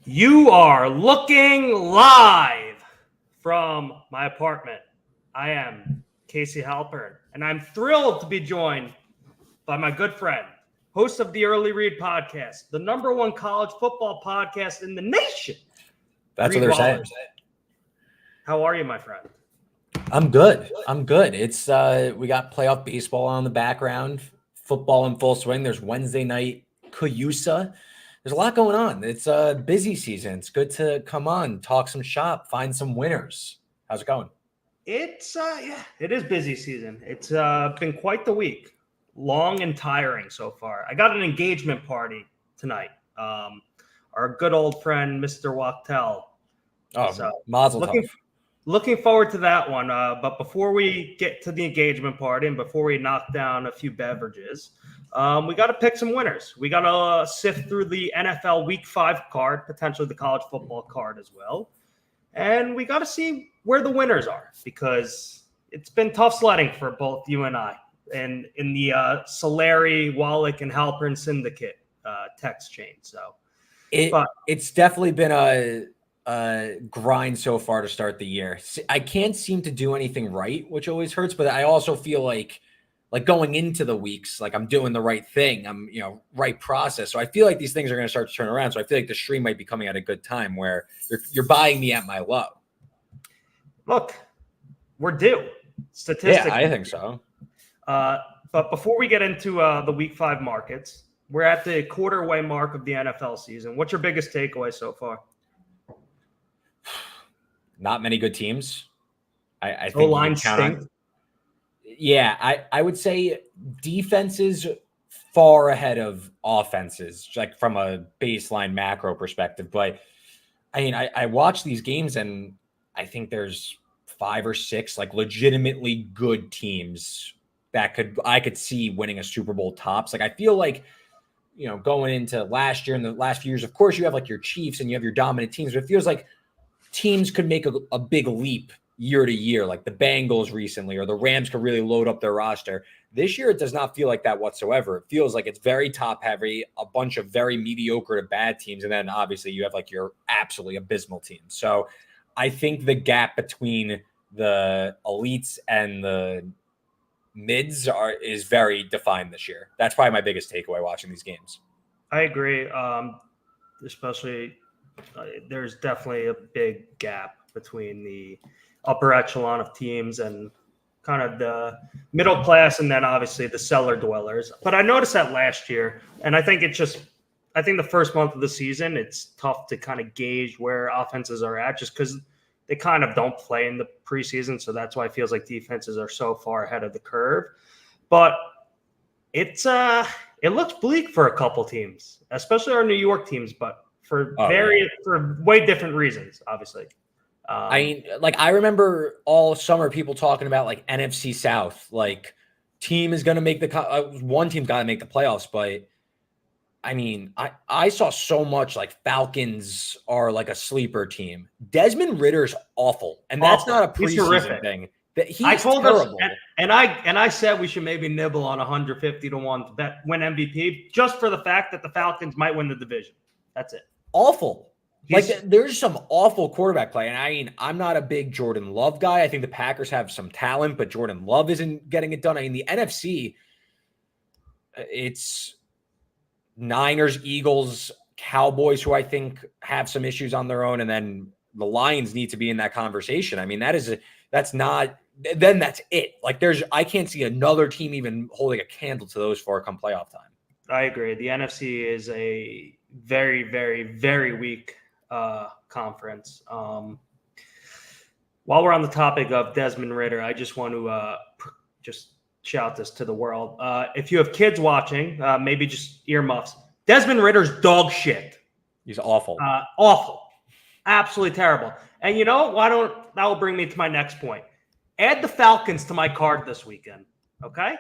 You are looking live from my apartment. I am Casey Halpern, and I'm thrilled to be joined by my good friend, host of the Early Read podcast, the number one college football podcast in the nation. That's what they're saying. How are you, my friend? I'm good. It's we got playoff baseball on the background, football in full swing. There's Wednesday night Cayusa. There's a lot going on. It's a busy season. It's good to come on, talk some shop, find some winners. How's it going? It is busy season. It's been quite the week, long and tiring so far. I got an engagement party tonight. Our good old friend, Mr. Wachtel. Mazel tov. Looking forward to that one. But before we get to the engagement party and before we knock down a few beverages, we got to pick some winners. We got to sift through the NFL Week 5 card, potentially the college football card as well. And we got to see where the winners are because it's been tough sledding for both you and I and in the Solari, Wallach, and Halpern syndicate text chain. So it's definitely been a grind so far to start the year. I can't seem to do anything right, which always hurts, but I also feel like going into the weeks, like I'm doing the right thing. I'm, right process. So I feel like these things are going to start to turn around. So I feel like the stream might be coming at a good time where you're buying me at my low. Look, we're due statistically. Yeah, I think so. But before we get into the Week 5 markets, we're at the quarter-way mark of the NFL season. What's your biggest takeaway so far? Not many good teams. I think O-line stink. Yeah, I would say defenses far ahead of offenses, like from a baseline macro perspective. But I mean, I watch these games and I think there's 5 or 6 like legitimately good teams that I could see winning a Super Bowl tops. Like I feel like, going into last year and the last few years, of course you have like your Chiefs and you have your dominant teams, but it feels like teams could make a big leap year to year, like the Bengals recently, or the Rams could really load up their roster. This year, it does not feel like that whatsoever. It feels like it's very top heavy, a bunch of very mediocre to bad teams. And then obviously you have like your absolutely abysmal team. So I think the gap between the elites and the mids is very defined this year. That's probably my biggest takeaway watching these games. I agree. Especially there's definitely a big gap between the upper echelon of teams and kind of the middle class and then obviously the cellar dwellers. But I noticed that last year, and I think the first month of the season, it's tough to kind of gauge where offenses are at just because they kind of don't play in the preseason. So that's why it feels like defenses are so far ahead of the curve. But it looks bleak for a couple teams, especially our New York teams, but for way different reasons, obviously. I mean, like I remember all summer people talking about like NFC South, like team is going to make one team's got to make the playoffs. But I mean, I saw so much like Falcons are like a sleeper team. Desmond Ritter's awful, and that's not a preseason thing. I told us, and I said we should maybe nibble on 150 to 1 to bet win MVP just for the fact that the Falcons might win the division. That's it. Awful. There's some awful quarterback play. And I mean, I'm not a big Jordan Love guy. I think the Packers have some talent, but Jordan Love isn't getting it done. I mean, the NFC, it's Niners, Eagles, Cowboys, who I think have some issues on their own. And then the Lions need to be in that conversation. I mean, that's it. Like I can't see another team even holding a candle to those 4 come playoff time. I agree. The NFC is a very, very, very weak conference. While we're on the topic of Desmond Ridder, I just want to just shout this to the world. If you have kids watching, maybe just earmuffs. Desmond Ridder's dog shit. He's awful. Awful. Absolutely terrible. And that will bring me to my next point. Add the Falcons to my card this weekend. Okay?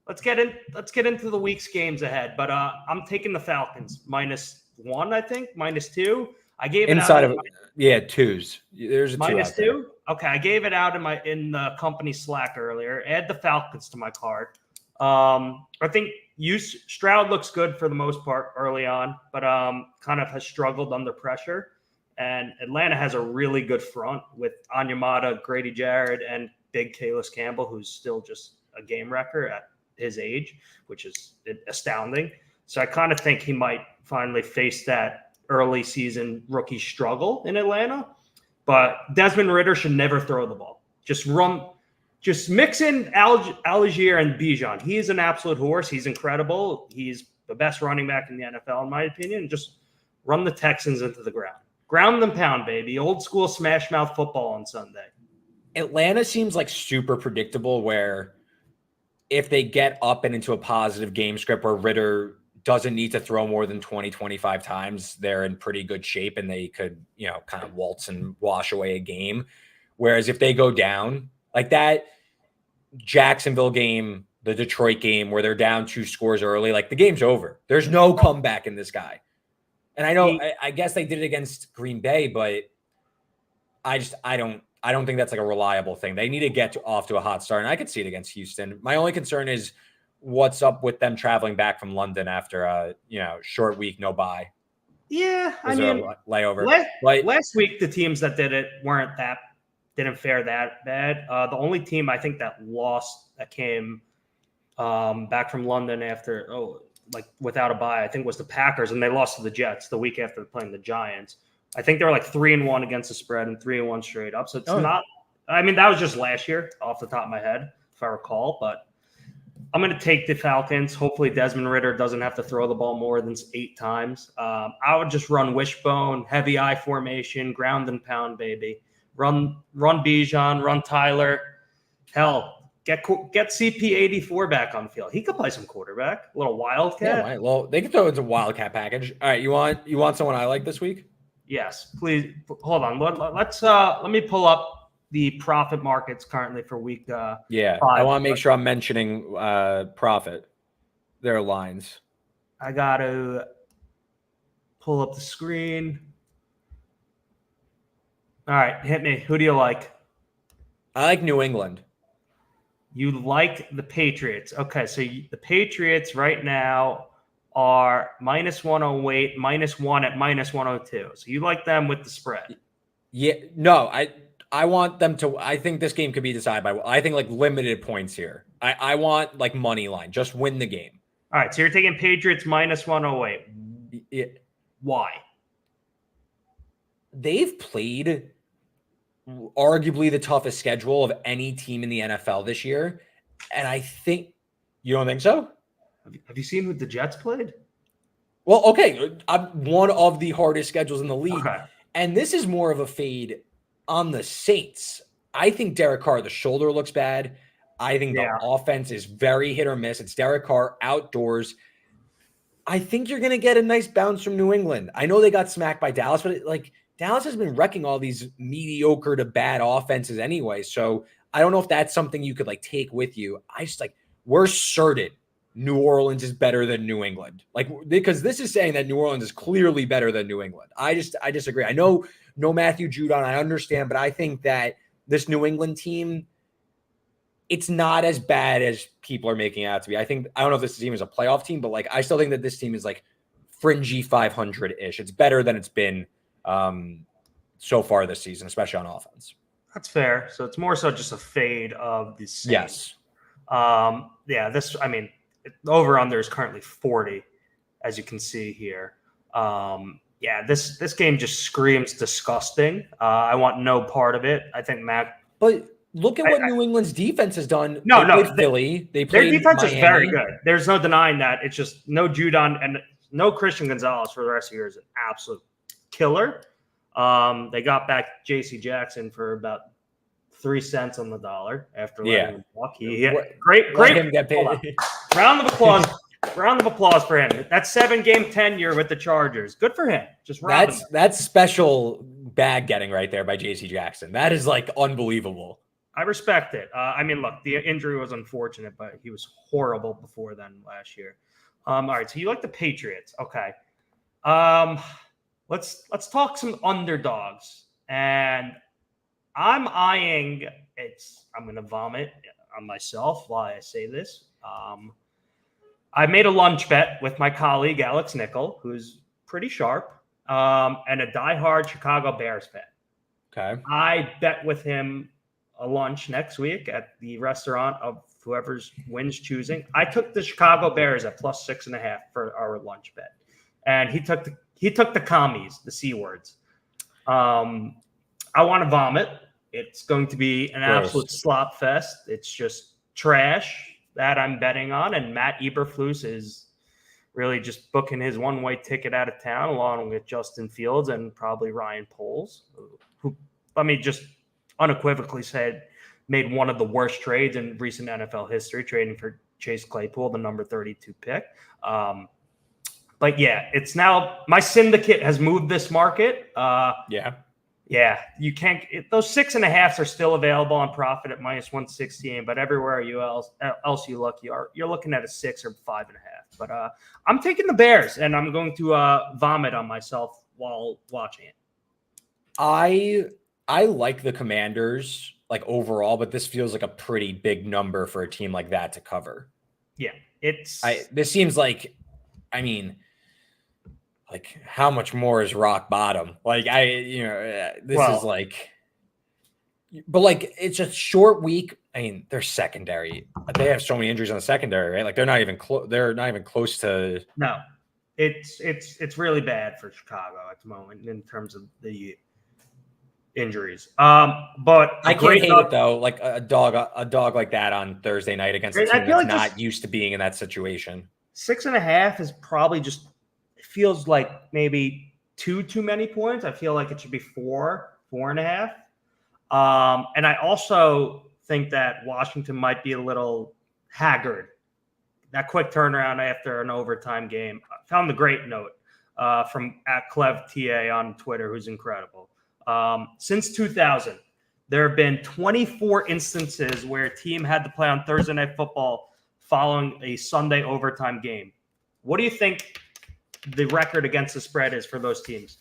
Let's get into the week's games ahead. But I'm taking the Falcons -1, I think, -2. I gave it inside out of twos. There's a -2. Okay, I gave it out in the company Slack earlier. Add the Falcons to my card. I think Stroud looks good for the most part early on, but kind of has struggled under pressure. And Atlanta has a really good front with Onyemata, Grady Jarrett, and big Calais Campbell, who's still just a game wrecker at his age, which is astounding. So I kind of think he might finally face that early season rookie struggle in Atlanta. But Desmond Ridder should never throw the ball. Just mix in Algier and Bijan. He is an absolute horse. He's incredible. He's the best running back in the NFL, in my opinion. Just run the Texans into the ground. Ground and pound, baby. Old school smash mouth football on Sunday. Atlanta seems like super predictable where if they get up and into a positive game script where Ridder doesn't need to throw more than 20, 25 times, they're in pretty good shape and they could, kind of waltz and wash away a game. Whereas if they go down like that Jacksonville game, the Detroit game where they're down 2 scores early, like the game's over. There's no comeback in this guy. And I know, I guess they did it against Green Bay, but I don't think that's like a reliable thing. They need to get off to a hot start, and I could see it against Houston. My only concern is what's up with them traveling back from London after a short week, no bye. Yeah, I mean, layover. Last week the teams that did it didn't fare that bad. The only team I think that lost that came back from London after without a bye, I think was the Packers, and they lost to the Jets the week after playing the Giants. I think they were like 3-1 against the spread and 3-1 straight up. So it's not. I mean, that was just last year, off the top of my head, if I recall. But I'm going to take the Falcons. Hopefully, Desmond Ridder doesn't have to throw the ball more than 8 times. I would just run wishbone, heavy eye formation, ground and pound, baby. Run Bijan, run Tyler. Hell, get CP84 back on the field. He could play some quarterback, a little wildcat. Yeah, right. Well, they could throw it into a wildcat package. All right, you want someone I like this week? Yes, please. Hold on. Let me pull up the profit markets currently for week. 5. I want to make sure I'm mentioning profit. Their lines. I got to pull up the screen. All right, hit me. Who do you like? I like New England. You like the Patriots. Okay, so the Patriots right now are -108, -1 at -102. So you like them with the spread. Yeah, no, I want them to. I think this game could be decided by. I think like limited points here. I want like money line. Just win the game. All right, so you're taking Patriots -108. Why? They've played arguably the toughest schedule of any team in the NFL this year, and I think you don't think so. Have you seen who the Jets played? Well, okay, one of the hardest schedules in the league, okay. And this is more of a fade on the Saints. I think Derek Carr, the shoulder looks bad. I think the offense is very hit or miss. It's Derek Carr outdoors. I think you're going to get a nice bounce from New England. I know they got smacked by Dallas, but Dallas has been wrecking all these mediocre to bad offenses anyway. So I don't know if that's something you could take with you. We're certain New Orleans is better than New England. Because this is saying that New Orleans is clearly better than New England. I disagree. I know no Matthew Judon, I understand, but I think that this New England team, it's not as bad as people are making it out to be. I don't know if this team is a playoff team, but I still think that this team is fringy 500-ish. It's better than it's been so far this season, especially on offense. That's fair. So it's more so just a fade of the Saints. Yes. The over-under is currently 40, as you can see here. This game just screams disgusting. I want no part of it. I think Mac. But look at what New England's defense has done. They played Philly. They played their defense Miami. is very good. There's no denying that. It's just no Judon and no Christian Gonzalez for the rest of the year is an absolute killer. They got back J.C. Jackson for about 3 cents on the dollar after letting him walk. Great. Him get paid. Round of applause. Round of applause for him. That's 7-game tenure with the Chargers. Good for him. Just that's special bag getting right there by J.C. Jackson. That is unbelievable. I respect it. Look, the injury was unfortunate, but he was horrible before then last year. All right, so you like the Patriots. Okay. Let's talk some underdogs. And I'm eyeing I'm going to vomit on myself while I say this. I made a lunch bet with my colleague, Alex Nickel, who's pretty sharp, and a diehard Chicago Bears fan. Okay. I bet with him a lunch next week at the restaurant of whoever's wins choosing. I took the Chicago Bears at +6.5 for our lunch bet, and he took the commies, the C words. I want to vomit. It's going to be an absolute slop fest. It's just trash that I'm betting on, and Matt Eberflus is really just booking his one-way ticket out of town, along with Justin Fields and probably Ryan Poles, who, let me just unequivocally say, made one of the worst trades in recent NFL history, trading for Chase Claypool, the number 32 pick. But yeah, it's now my syndicate has moved this market. Yeah, you can't. Those 6.5s are still available on profit at -116, but everywhere else you look, you're looking at a 6 or 5.5. But I'm taking the Bears, and I'm going to vomit on myself while watching it. I like the Commanders like overall, but this feels like a pretty big number for a team like that to cover. Yeah, this seems like, I mean, like how much more is rock bottom? Like is like, but like it's a short week. I mean, they're secondary. They have so many injuries on the secondary, right? Like they're not even close. They're not even close to. No, it's really bad for Chicago at the moment in terms of the injuries. But I can't hate it though. Like a dog like that on Thursday night against a team that's not used to being in that situation. 6.5 is probably just. It feels like maybe too many points. I feel like it should be 4.5. And I also think that Washington might be a little haggard. That quick turnaround after an overtime game. I found the great note from @ClevTA on Twitter, who's incredible. Since 2000, there have been 24 instances where a team had to play on Thursday Night Football following a Sunday overtime game. What do you think the record against the spread is for those teams?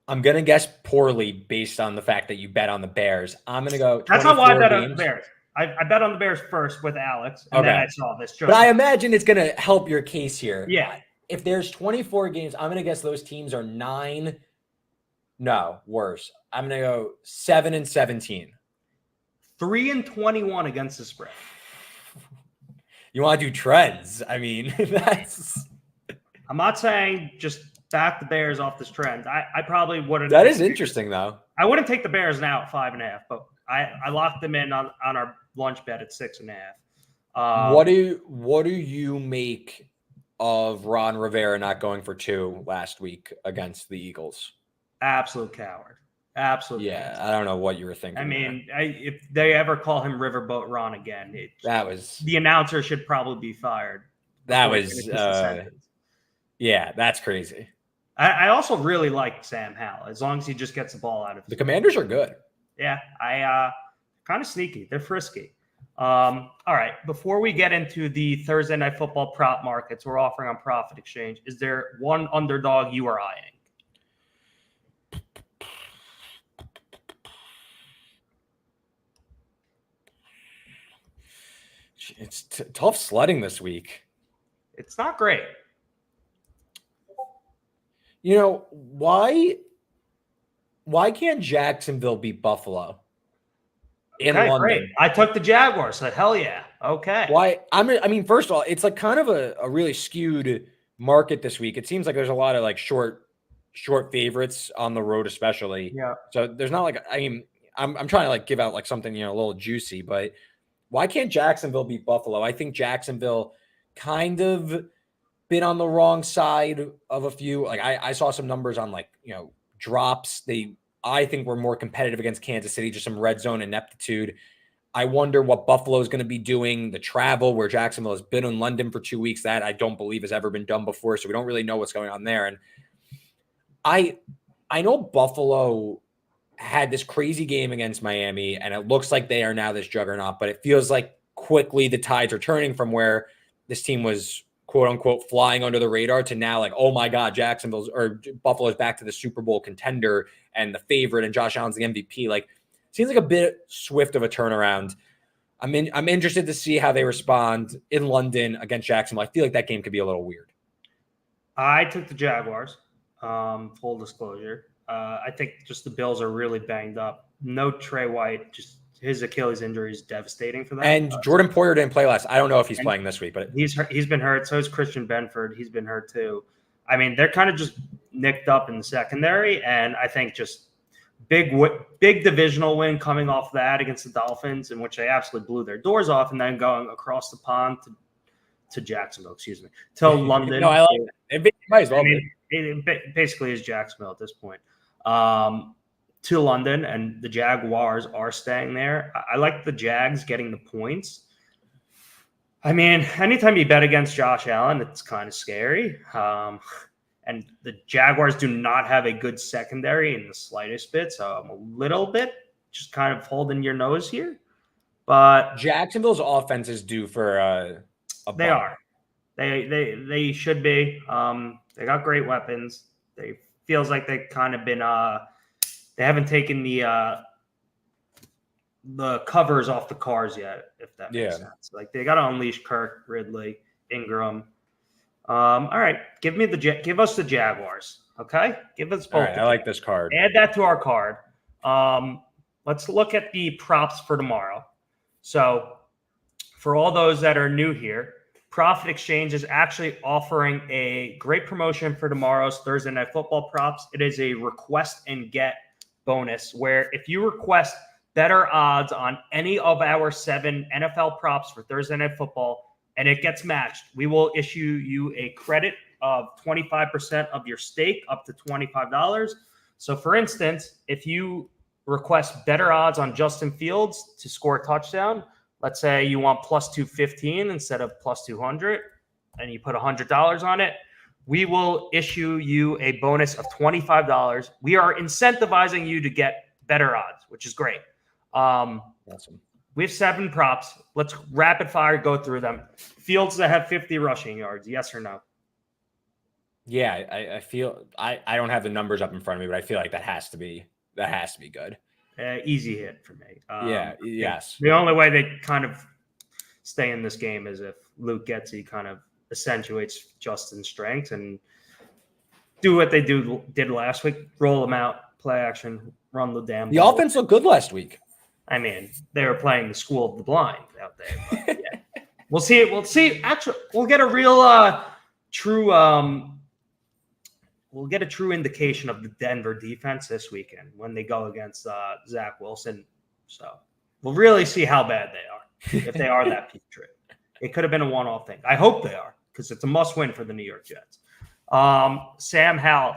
I'm going to guess poorly based on the fact that you bet on the Bears. I'm going to go. That's not why I bet on the Bears. I bet on the Bears first with Alex, and then I saw this. But I imagine it's going to help your case here. Yeah. If there's 24 games, I'm going to guess those teams are 9. No, worse. I'm going to go 7-17. 3-21 against the spread. You want to do trends? I mean, that's. I'm not saying just back the Bears off this trend. I probably wouldn't. That is interesting, though. I wouldn't take the Bears now at 5.5, but I locked them in on our lunch bet at 6.5. What do you make of Ron Rivera not going for 2 last week against the Eagles? Absolute coward. Absolutely. Yeah, I don't know what you were thinking. I mean, if they ever call him Riverboat Ron again, the announcer should probably be fired. That was yeah, that's crazy. I also really like Sam Howell, as long as he just gets the ball out of the Commanders are good. Yeah, kind of sneaky. They're frisky. All right, before we get into the Thursday Night Football prop markets we're offering on Profit Exchange, is there one underdog you are eyeing? It's tough sledding this week. It's not great. You know, why can't Jacksonville beat Buffalo in London? Great. I took the Jaguars, so hell yeah. Okay. Why? I mean, first of all, it's like kind of a really skewed market this week. It seems like there's a lot of like short favorites on the road, especially. Yeah. So there's not like, I mean, I'm trying to like give out like something, a little juicy, but why can't Jacksonville beat Buffalo? I think Jacksonville kind of been on the wrong side of a few. Like I saw some numbers on like, drops. I think we're more competitive against Kansas City, just some red zone ineptitude. I wonder what Buffalo is going to be doing. The travel where Jacksonville has been in London for 2 weeks, that I don't believe has ever been done before. So we don't really know what's going on there. And I know Buffalo had this crazy game against Miami, and it looks like they are now this juggernaut, but it feels like quickly the tides are turning from where this team was quote unquote flying under the radar to now like, oh my God, Buffalo's back to the Super Bowl contender and the favorite, and Josh Allen's the MVP. Like, seems like a bit swift of a turnaround. I'm interested to see how they respond in London against Jacksonville. I feel like that game could be a little weird. I took the Jaguars. Full disclosure. I think just the Bills are really banged up. No Trey White, just his Achilles injury is devastating for them. And Jordan Poyer didn't play last. I don't know if he's playing this week, but he's been hurt. So is Christian Benford. He's been hurt too. I mean, they're kind of just nicked up in the secondary, and I think just big divisional win coming off that against the Dolphins, in which they absolutely blew their doors off, and then going across the pond to Jacksonville, to London. No, I like it. It might as well be. It basically is Jacksonville at this point. To London, and the Jaguars are staying there. I like the Jags getting the points. I mean, anytime you bet against Josh Allen, it's kind of scary. And the Jaguars do not have a good secondary in the slightest bit, so I'm a little bit just kind of holding your nose here. But Jacksonville's offense is due for a they bump. are. They should be. They got great weapons. They feels like they've kind of been they haven't taken the covers off the cars yet, if that makes sense. Like they got to unleash Kirk, Ridley, Ingram. All right, give us the Jaguars. Okay, give us both. All right, I like this card. Add that to our card. Let's look at the props for tomorrow. So, for all those that are new here, Profit Exchange is actually offering a great promotion for tomorrow's Thursday Night Football props. It is a request and get bonus where if you request better odds on any of our 7 NFL props for Thursday Night Football and it gets matched, we will issue you a credit of 25% of your stake up to $25. So, for instance, if you request better odds on Justin Fields to score a touchdown, let's say you want plus 215 instead of plus 200, and you put $100 on it, we will issue you a bonus of $25. We are incentivizing you to get better odds, which is great. Awesome. We have 7 props. Let's rapid fire go through them. Fields that have 50 rushing yards, yes or no? Yeah, I feel I don't have the numbers up in front of me, but I feel like that has to be good. Easy hit for me. Yes. The only way they kind of stay in this game is if Luke Getsy kind of accentuates Justin's strengths and do what they did last week, roll them out, play action, run the damn ball. The offense looked good last week. I mean, they were playing the school of the blind out there. But yeah. We'll see. Actually, we'll get a real true we'll get a true indication of the Denver defense this weekend when they go against Zach Wilson. So we'll really see how bad they are, if they are that putrid. It could have been a one-off thing. I hope they are, because it's a must-win for the New York Jets. Sam Howell,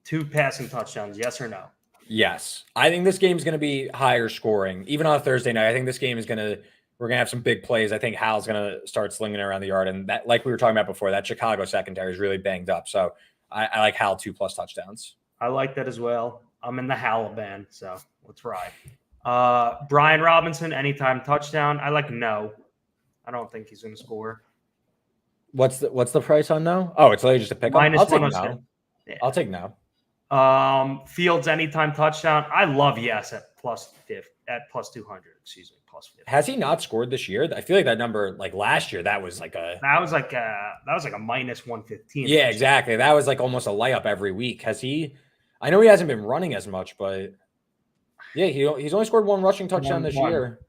2 passing touchdowns, yes or no? Yes. I think this game is going to be higher scoring. Even on a Thursday night, I think this game is we're going to have some big plays. I think Howell's going to start slinging around the yard. And that, like we were talking about before, that Chicago secondary is really banged up. So I like Howell 2+ touchdowns. I like that as well. I'm in the Howell band, so let's ride. Brian Robinson, anytime touchdown. I like no. I don't think he's going to score. What's the price on no? Oh, it's literally just a pick up. I'll take no. Yeah. I'll take no. Fields anytime touchdown. I love yes at plus 200. Excuse me, plus 50. Has he not scored this year? I feel like that number, like last year, that was like a minus 115. Yeah, exactly. That was like almost a layup every week. Has he? I know he hasn't been running as much, but yeah, he's only scored 1 rushing touchdown this year.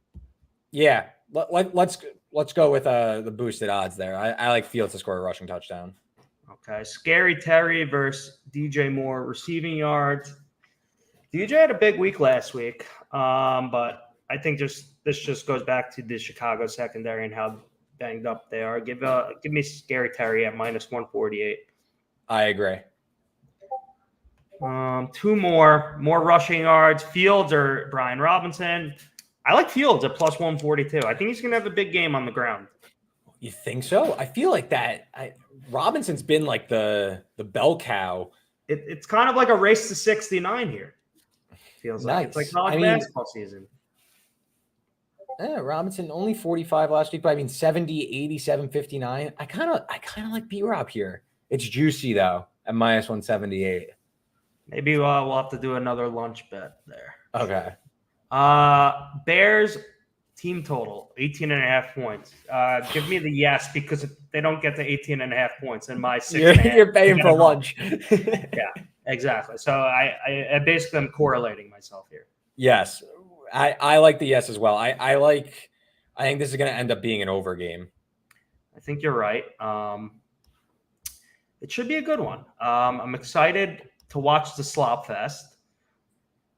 Yeah, let's go with the boosted odds there. I like Fields to score a rushing touchdown. Okay, Scary Terry versus DJ Moore receiving yards. DJ had a big week last week, but I think this just goes back to the Chicago secondary and how banged up they are. Give me Scary Terry at minus 148. I agree. 2 more rushing yards. Fields or Brian Robinson. I like Fields at plus 142. I think he's going to have a big game on the ground. You think so? I feel like that. Robinson's been like the bell cow. It's kind of like a race to 69 here. Feels like it's like college basketball season. Yeah, Robinson only 45 last week, but I mean 70, 87, 59. I kind of like B-Rob here. It's juicy though at minus 178. Maybe we'll have to do another lunch bet there. Okay. Bears team total, 18.5 points. Give me the yes, because if they don't get to 18.5 points in my 6.5, You're paying for lunch. Yeah, exactly. So I basically am correlating myself here. Yes. I like the yes as well. I think this is going to end up being an over game. I think you're right. It should be a good one. I'm excited to watch the Slop Fest.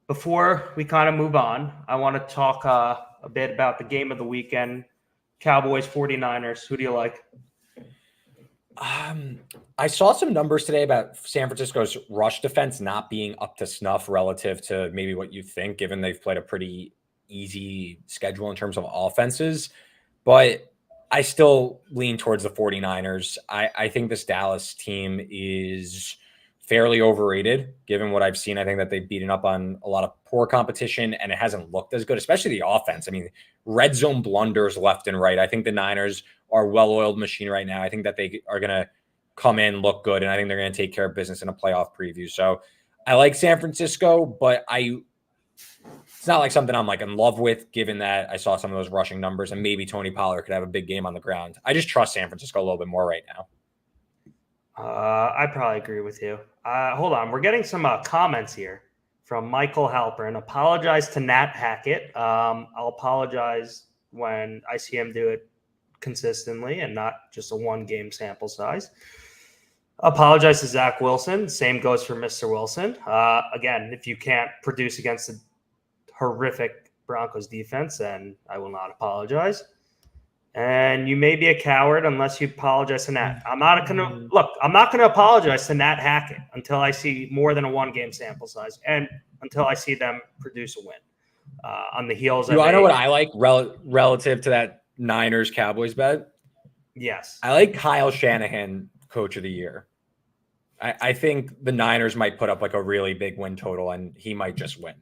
Before we kind of move on, I want to talk a bit about the game of the weekend, Cowboys 49ers. Who do you like? I saw some numbers today about San Francisco's rush defense not being up to snuff relative to maybe what you think, given they've played a pretty easy schedule in terms of offenses. But I still lean towards the 49ers. I think this Dallas team is fairly overrated, given what I've seen. I think that they've beaten up on a lot of poor competition, and it hasn't looked as good, especially the offense. I mean, red zone blunders left and right. I think the Niners are a well-oiled machine right now. I think that they are going to come in, look good, and I think they're going to take care of business in a playoff preview. So I like San Francisco, but it's not like something I'm like in love with, given that I saw some of those rushing numbers, and maybe Tony Pollard could have a big game on the ground. I just trust San Francisco a little bit more right now. I probably agree with you. Hold on. We're getting some comments here from Michael Halpern. Apologize to Nat Hackett. I'll apologize when I see him do it consistently and not just a one-game sample size. Apologize to Zach Wilson. Same goes for Mr. Wilson. Again, if you can't produce against the horrific Broncos defense, then I will not apologize. And you may be a coward unless you apologize to Nat. I'm not going to apologize to Nat Hackett until I see more than a one-game sample size and until I see them produce a win. On the heels of I know what I like relative to that Niners Cowboys bet. Yes. I like Kyle Shanahan, coach of the year. I think the Niners might put up like a really big win total, and he might just win.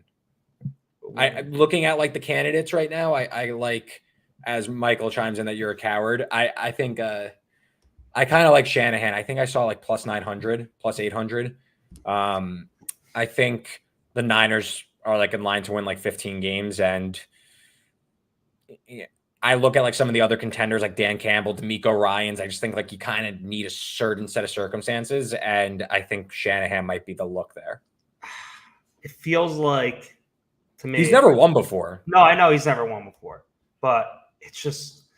Looking at like the candidates right now, I like, as Michael chimes in that you're a coward. I think I kind of like Shanahan. I think I saw like plus 900, plus 800. I think the Niners are like in line to win like 15 games. And I look at like some of the other contenders like Dan Campbell, D'Amico Ryans. I just think like you kind of need a certain set of circumstances. And I think Shanahan might be the look there. It feels like, to me, he's never won before. No, I know he's never won before, but it's just,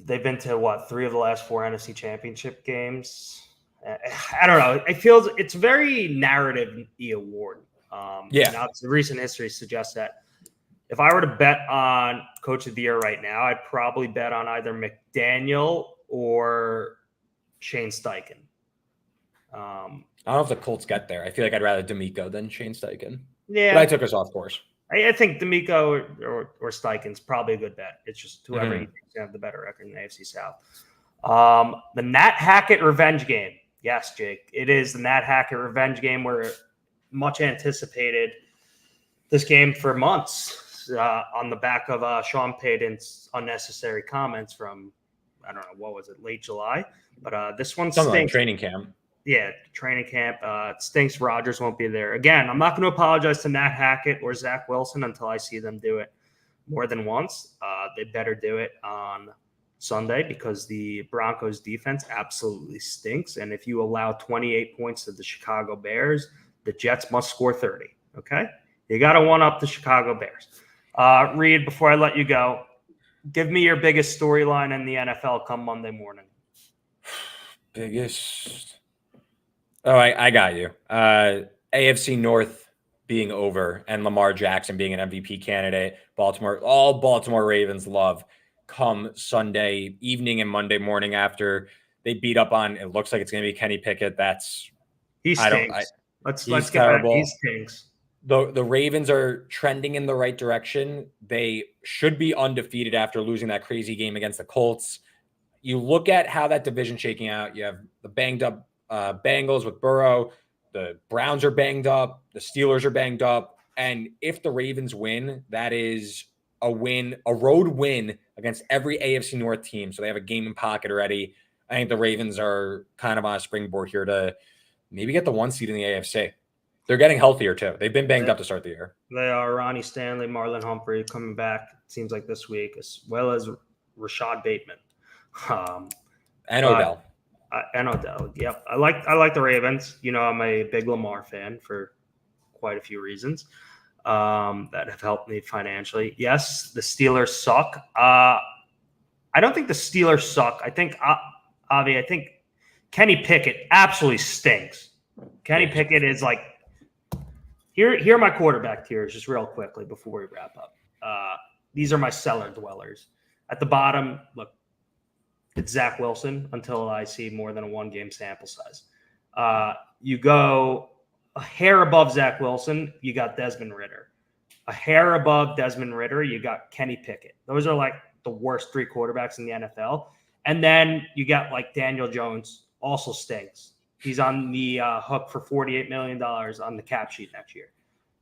they've been to what, 3 of the last 4 NFC Championship games. I don't know. It feels, it's very narrative-y award. Now, the recent history suggests that if I were to bet on Coach of the Year right now, I'd probably bet on either McDaniel or Shane Steichen. I don't know if the Colts get there. I feel like I'd rather D'Amico than Shane Steichen. Yeah, but I took us off course. I think D'Amico or Steichen's probably a good bet. It's just whoever you think's gonna have the better record in the AFC South. The Nat Hackett revenge game. Yes, Jake, it is the Nat Hackett revenge game. We're much anticipated this game for months on the back of Sean Payton's unnecessary comments from, I don't know, what was it, late July? But this one stinks. Like training camp. Yeah, training camp. It stinks Rodgers won't be there. Again, I'm not going to apologize to Nat Hackett or Zach Wilson until I see them do it more than once. They better do it on Sunday because the Broncos defense absolutely stinks. And if you allow 28 points to the Chicago Bears, the Jets must score 30. Okay? You got to one-up the Chicago Bears. Reed, before I let you go, give me your biggest storyline in the NFL come Monday morning. Biggest... Oh, I got you. AFC North being over and Lamar Jackson being an MVP candidate. All Baltimore Ravens love come Sunday evening and Monday morning after they beat up on, it looks like it's going to be Kenny Pickett. He stinks. Let's get terrible. He stinks. The Ravens are trending in the right direction. They should be undefeated after losing that crazy game against the Colts. You look at how that division shaking out. You have the banged up Bengals with Burrow. The Browns are banged up. The Steelers are banged up. And if the Ravens win, that is a road win against every AFC North team. So they have a game in pocket already. I think the Ravens are kind of on a springboard here to maybe get the 1 seed in the AFC. They're getting healthier too. They've been banged up to start the year. They are Ronnie Stanley, Marlon Humphrey coming back, it seems like this week, as well as Rashad Bateman. And Odell. And Odell. Yep. I like the Ravens. I'm a big Lamar fan for quite a few reasons that have helped me financially. Yes, the Steelers suck. I don't think the Steelers suck. I think, Avi, I think Kenny Pickett absolutely stinks. Kenny Pickett is like, here are my quarterback tiers just real quickly before we wrap up. These are my cellar dwellers. At the bottom, look, it's Zach Wilson until I see more than a one-game sample size. You go a hair above Zach Wilson, you got Desmond Ridder. A hair above Desmond Ridder, you got Kenny Pickett. Those are like the worst three quarterbacks in the NFL. And then you got like Daniel Jones, also stinks. He's on the hook for $48 million on the cap sheet next year.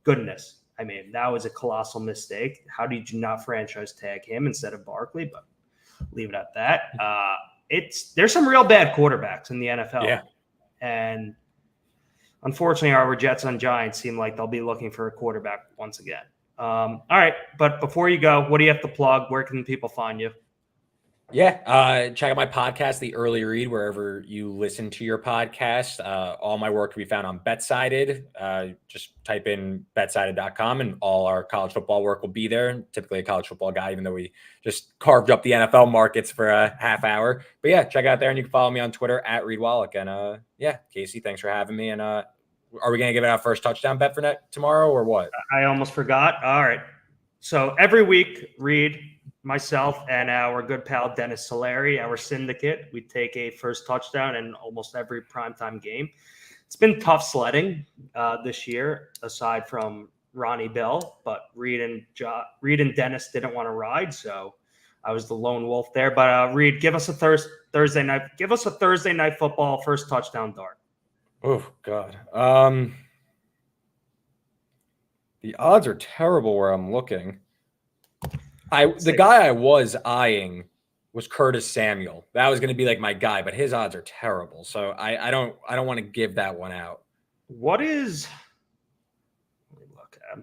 Goodness. I mean, that was a colossal mistake. How did you not franchise tag him instead of Barkley? But leave it at that. There's some real bad quarterbacks in the NFL. Yeah. And unfortunately, our Jets and Giants seem like they'll be looking for a quarterback once again. All right. But before you go, what do you have to plug? Where can people find you? Yeah. Check out my podcast, The Early Read, wherever you listen to your podcast. All my work can be found on BetSided. Just type in betsided.com and all our college football work will be there. Typically a college football guy, even though we just carved up the NFL markets for a half hour. But yeah, check out there and you can follow me on Twitter at Reed Wallach. And yeah, Casey, thanks for having me. And are we going to give it our first touchdown bet for tomorrow or what? I almost forgot. All right. So every week, Reed, myself, and our good pal Dennis Solari, our syndicate, we take a first touchdown in almost every primetime game. It's been tough sledding this year, aside from Ronnie Bell, but Reed and Dennis didn't want to ride, so I was the lone wolf there. But Reed, give us a Thursday night football first touchdown dart. Oh God, the odds are terrible where I'm looking. The guy I was eyeing was Curtis Samuel. That was going to be like my guy, but his odds are terrible. So I don't want to give that one out. What is?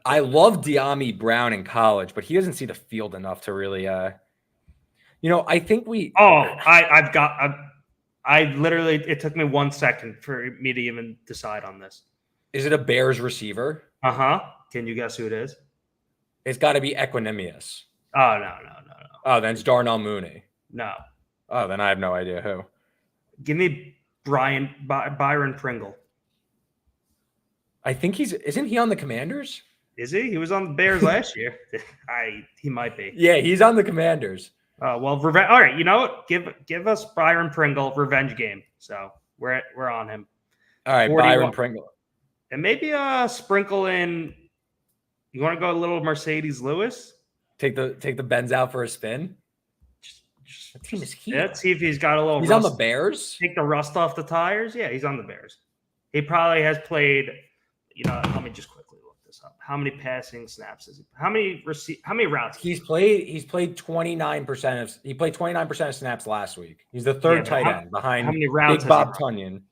I love De'Ami Brown in college, but he doesn't see the field enough to really. I think we. Oh, I literally. It took me 1 second for me to even decide on this. Is it a Bears receiver? Can you guess who it is? It's got to be Equanimous. Oh, no. Oh, then it's Darnell Mooney. No. Oh, then I have no idea who. Give me Byron Pringle. I think isn't he on the Commanders? Is he? He was on the Bears last year. He might be. Yeah, he's on the Commanders. Well, all right. You know what? Give us Byron Pringle revenge game. So we're on him. All right, 41. Byron Pringle. And maybe sprinkle in. You want to go a little Mercedes Lewis? Take the Benz out for a spin. That team is here. Let's see if he's got a little. He's rust. On the Bears. Take the rust off the tires. Yeah, he's on the Bears. He probably has played. Let me just quickly look this up. How many passing snaps is he? How many routes? He's played 29% of. He played 29% of snaps last week. He's the third tight end behind how many routes Big Bob Tunyon.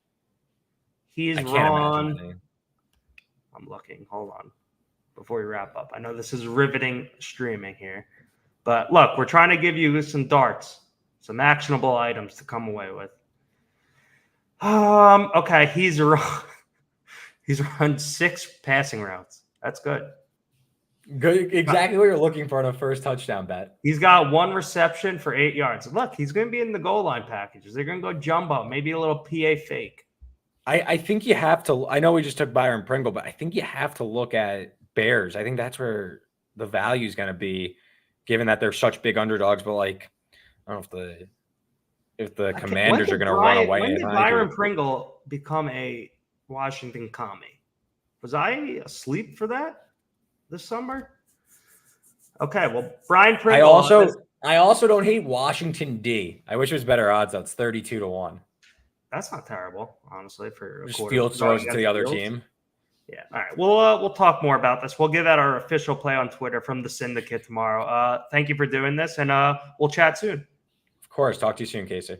He's run. I'm looking. Hold on. Before we wrap up, I know this is riveting streaming here, but look, we're trying to give you some darts, some actionable items to come away with. Okay, he's run 6 passing routes. That's good. Good, exactly what you're looking for in a first touchdown bet. He's got 1 reception for 8 yards. Look, he's going to be in the goal line packages. They're going to go jumbo, maybe a little PA fake. I think you have to. I know we just took Byron Pringle, but I think you have to look at Bears. I think that's where the value is going to be, given that they're such big underdogs. But I don't know if the Commanders are going to run away. When did Byron Pringle become a Washington commie? Was I asleep for that this summer? Okay, well, Brian Pringle. I also don't hate Washington D. I wish it was better odds. That's 32-1. That's not terrible, honestly. For just field throws to the other team. Yeah. All right. We'll talk more about this. We'll give out our official play on Twitter from the Syndicate tomorrow. Thank you for doing this, and we'll chat soon. Of course. Talk to you soon, Casey.